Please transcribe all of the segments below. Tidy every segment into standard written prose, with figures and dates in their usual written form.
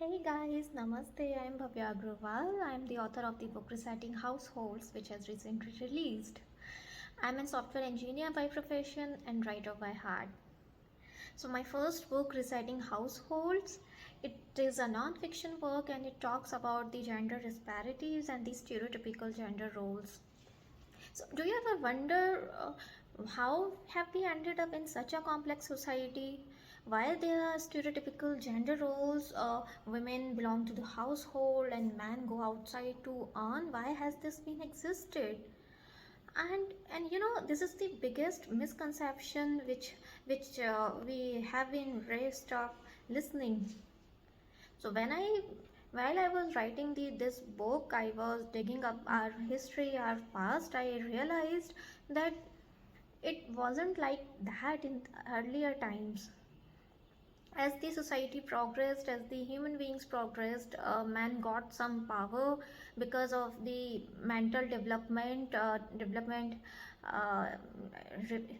Hey guys, Namaste. I'm Bhavya Agrawal. I'm the author of the book Reciting Households, which has recently released. I'm a software engineer by profession and writer by heart. So my first book, Reciting Households, it is a non-fiction work and it talks about the gender disparities and the stereotypical gender roles. So do you ever wonder how have we ended up in such a complex society? While there are stereotypical gender roles, women belong to the household and men go outside to earn. Why has this been existed? And this is the biggest misconception which we have been raised up listening. So while I was writing this book, I was digging up our history, our past. I realized that it wasn't like that in earlier times. As the society progressed, as the human beings progressed, man got some power because of the mental development. uh,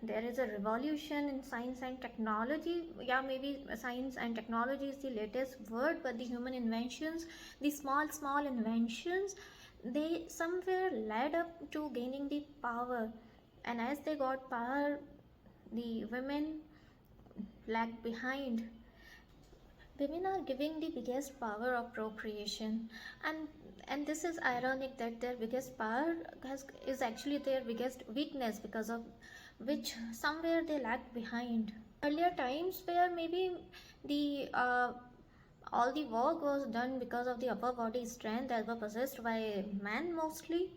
there is a revolution in science and technology. Yeah, maybe science and technology is the latest word, but the human inventions, the small inventions, they somewhere led up to gaining the power. And as they got power, the women lagged behind. Women are giving the biggest power of procreation, and this is ironic that their biggest power is actually their biggest weakness, because of which somewhere they lag behind. Earlier times where maybe the all the work was done because of the upper body strength that were possessed by men mostly,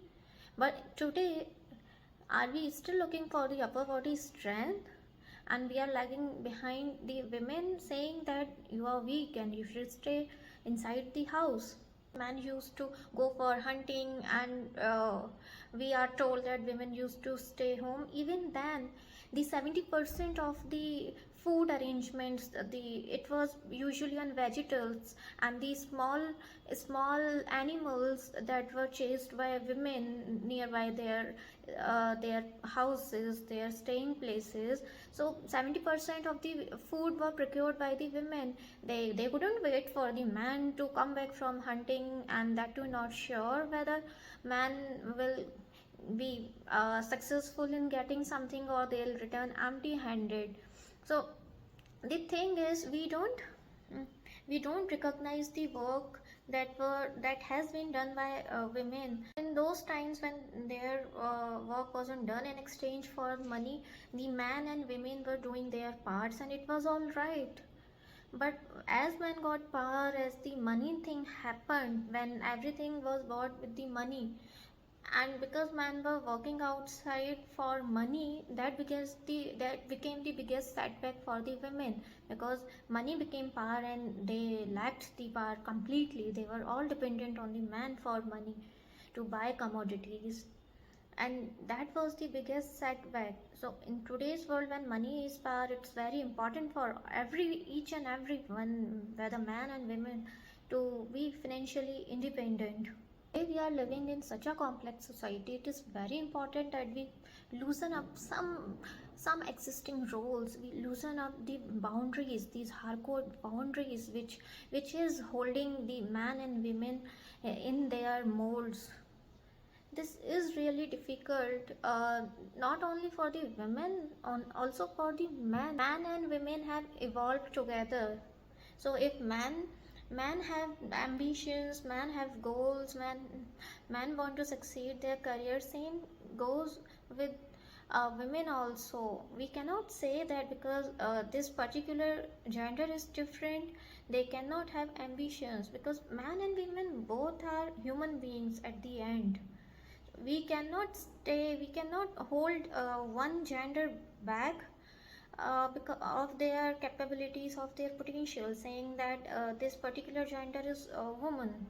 but today are we still looking for the upper body strength, and we are lagging behind the women, saying that you are weak and you should stay inside the house? Men used to go for hunting, and we are told that women used to stay home. Even then, the 70% of the food arrangements, the it was usually on vegetables, and the small animals that were chased by women nearby their houses, their staying places. So 70% of the food were procured by the women. They couldn't wait for the man to come back from hunting, and that too not sure whether man will be successful in getting something or they'll return empty handed. So the thing is, mm, we don't recognize the work that has been done by women in those times when their work wasn't done in exchange for money. The man and women were doing their parts and it was all right. But as men got power, as the money thing happened, when everything was bought with the money, and because men were working outside for money, that became the biggest setback for the women, because money became power and they lacked the power completely. They were all dependent on the man for money to buy commodities, and that was the biggest setback. So in today's world, when money is power, it's very important for each and every one, whether man and women, to be financially independent. Today we are living in such a complex society, it is very important that we loosen up some existing roles. We loosen up the boundaries, these hardcore boundaries which is holding the man and women in their molds. This is really difficult, not only for the women, also for the men. Man and women have evolved together. So if man have ambitions, man have goals, man want to succeed their career, same goes with women also. We cannot say that because this particular gender is different, they cannot have ambitions, because man and women both are human beings at the end. We cannot hold one gender back because of their capabilities, of their potential, saying that this particular gender is a woman.